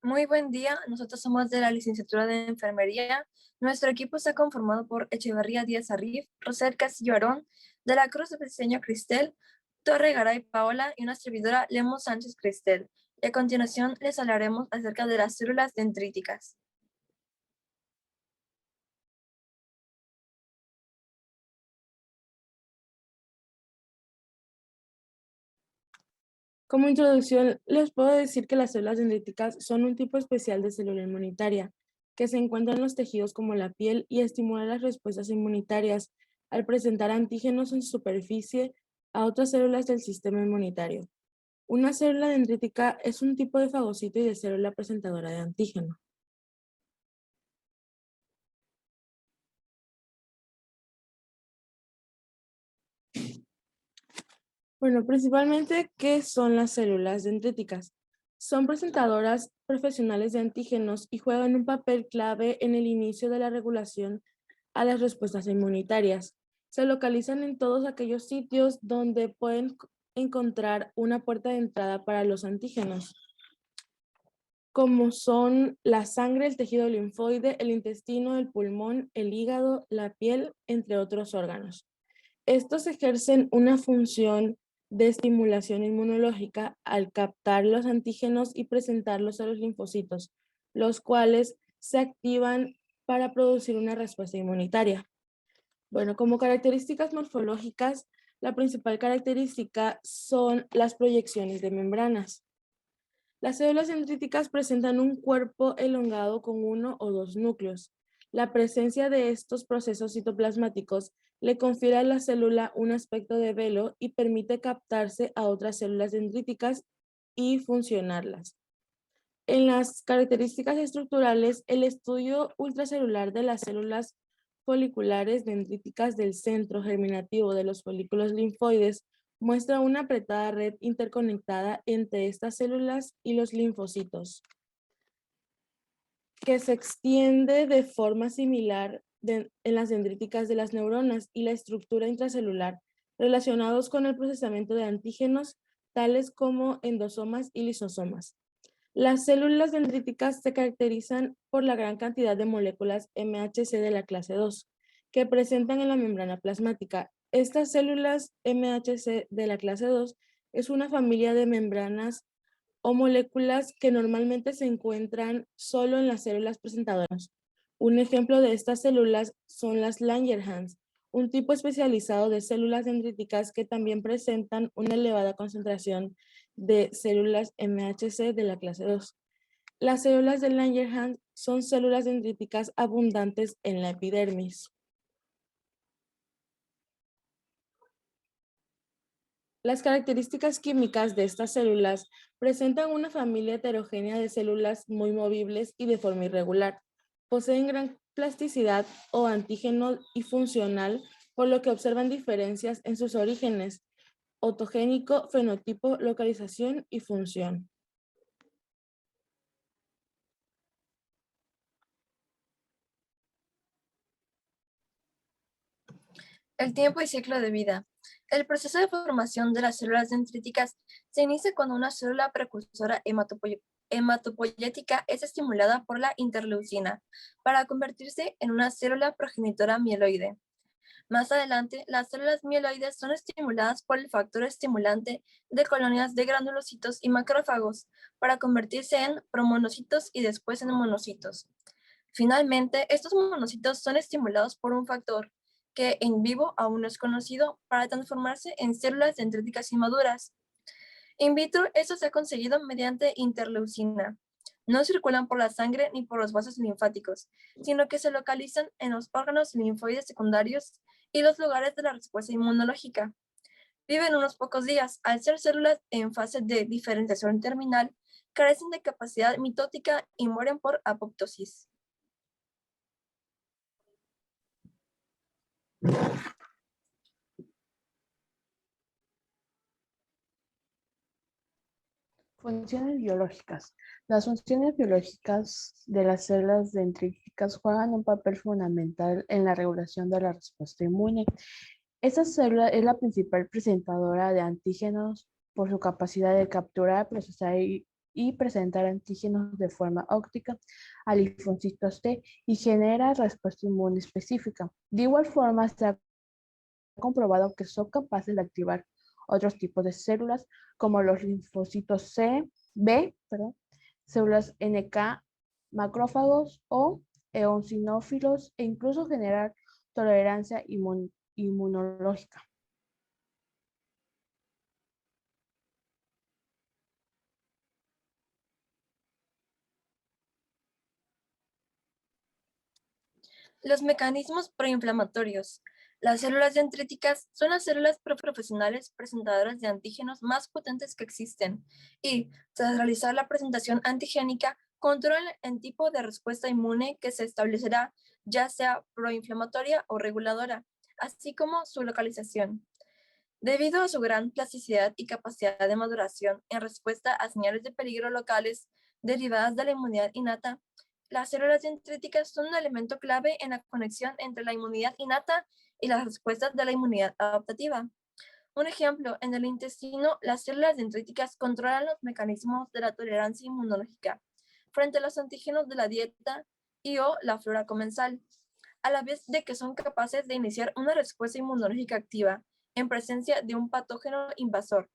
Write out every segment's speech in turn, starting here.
Muy buen día, nosotros somos de la licenciatura de Enfermería. Nuestro equipo está conformado por Echeverría Díaz Arif, Rosel Castillo Arón, de la Cruz de Briceño Cristel, Torre Garay Paola y una servidora Lemos Sánchez Cristel. Y a continuación les hablaremos acerca de las células dendríticas. Como introducción, les puedo decir que las células dendríticas son un tipo especial de célula inmunitaria que se encuentra en los tejidos como la piel y estimula las respuestas inmunitarias al presentar antígenos en su superficie a otras células del sistema inmunitario. Una célula dendrítica es un tipo de fagocito y de célula presentadora de antígeno. Bueno, principalmente, ¿qué son las células dendríticas? Son presentadoras profesionales de antígenos y juegan un papel clave en el inicio de la regulación a las respuestas inmunitarias. Se localizan en todos aquellos sitios donde pueden encontrar una puerta de entrada para los antígenos, como son la sangre, el tejido linfoide, el intestino, el pulmón, el hígado, la piel, entre otros órganos. Estos ejercen una función de estimulación inmunológica al captar los antígenos y presentarlos a los linfocitos, los cuales se activan para producir una respuesta inmunitaria. Bueno, como características morfológicas, la principal característica son las proyecciones de membranas. Las células dendríticas presentan un cuerpo elongado con uno o dos núcleos. La presencia de estos procesos citoplasmáticos le confiere a la célula un aspecto de velo y permite captarse a otras células dendríticas y funcionarlas. En las características estructurales, el estudio ultracelular de las células foliculares dendríticas del centro germinativo de los folículos linfoides muestra una apretada red interconectada entre estas células y los linfocitos, que se extiende de forma similar en las dendríticas de las neuronas y la estructura intracelular, relacionados con el procesamiento de antígenos, tales como endosomas y lisosomas. Las células dendríticas se caracterizan por la gran cantidad de moléculas MHC de la clase 2 que presentan en la membrana plasmática. Estas células MHC de la clase 2 es una familia de membranas o moléculas que normalmente se encuentran solo en las células presentadoras. Un ejemplo de estas células son las Langerhans, un tipo especializado de células dendríticas que también presentan una elevada concentración de células MHC de la clase 2. Las células de Langerhans son células dendríticas abundantes en la epidermis. Las características químicas de estas células presentan una familia heterogénea de células muy movibles y de forma irregular. Poseen gran plasticidad o antígeno y funcional, por lo que observan diferencias en sus orígenes, autogénico, fenotipo, localización y función. El tiempo y ciclo de vida. El proceso de formación de las células dendríticas se inicia cuando una célula precursora hematopoyética es estimulada por la interleucina para convertirse en una célula progenitora mieloide. Más adelante, las células mieloides son estimuladas por el factor estimulante de colonias de granulocitos y macrófagos para convertirse en promonocitos y después en monocitos. Finalmente, estos monocitos son estimulados por un factor que en vivo aún no es conocido para transformarse en células dendríticas inmaduras. In vitro, esto se ha conseguido mediante interleucina. No circulan por la sangre ni por los vasos linfáticos, sino que se localizan en los órganos linfoides secundarios y los lugares de la respuesta inmunológica. Viven unos pocos días, al ser células en fase de diferenciación terminal, carecen de capacidad mitótica y mueren por apoptosis. Funciones biológicas. Las funciones biológicas de las células dendríticas juegan un papel fundamental en la regulación de la respuesta inmune. Esta célula es la principal presentadora de antígenos por su capacidad de capturar, procesar y y presentar antígenos de forma óptica a linfocitos T y genera respuesta inmune específica. De igual forma, se ha comprobado que son capaces de activar otros tipos de células como los linfocitos B, células NK, macrófagos o eosinófilos e incluso generar tolerancia inmunológica. Los mecanismos proinflamatorios. Las células dendríticas son las células profesionales presentadoras de antígenos más potentes que existen y, tras realizar la presentación antigénica, controlan el tipo de respuesta inmune que se establecerá, ya sea proinflamatoria o reguladora, así como su localización. Debido a su gran plasticidad y capacidad de maduración en respuesta a señales de peligro locales derivadas de la inmunidad innata, las células dendríticas son un elemento clave en la conexión entre la inmunidad innata y las respuestas de la inmunidad adaptativa. Un ejemplo, en el intestino, las células dendríticas controlan los mecanismos de la tolerancia inmunológica frente a los antígenos de la dieta y o la flora comensal, a la vez de que son capaces de iniciar una respuesta inmunológica activa en presencia de un patógeno invasor.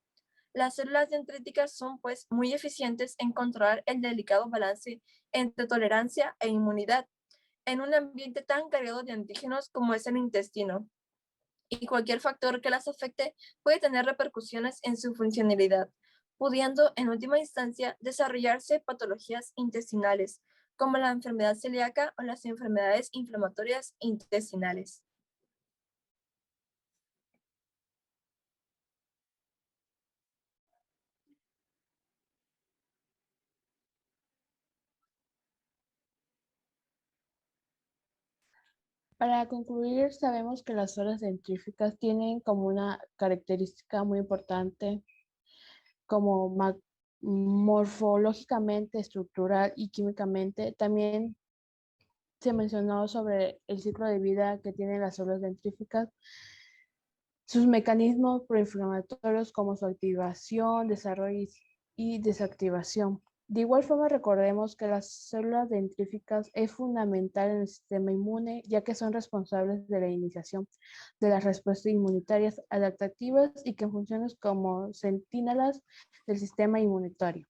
Las células dendríticas son, pues, muy eficientes en controlar el delicado balance entre tolerancia e inmunidad en un ambiente tan cargado de antígenos como es el intestino. Y cualquier factor que las afecte puede tener repercusiones en su funcionalidad, pudiendo, en última instancia, desarrollarse patologías intestinales, como la enfermedad celíaca o las enfermedades inflamatorias intestinales. Para concluir, sabemos que las células dendríticas tienen como una característica muy importante como morfológicamente, estructural y químicamente. También se mencionó sobre el ciclo de vida que tienen las células dendríticas, sus mecanismos proinflamatorios como su activación, desarrollo y desactivación. De igual forma, recordemos que las células dendríticas es fundamental en el sistema inmune, ya que son responsables de la iniciación de las respuestas inmunitarias adaptativas y que funcionan como centinelas del sistema inmunitario.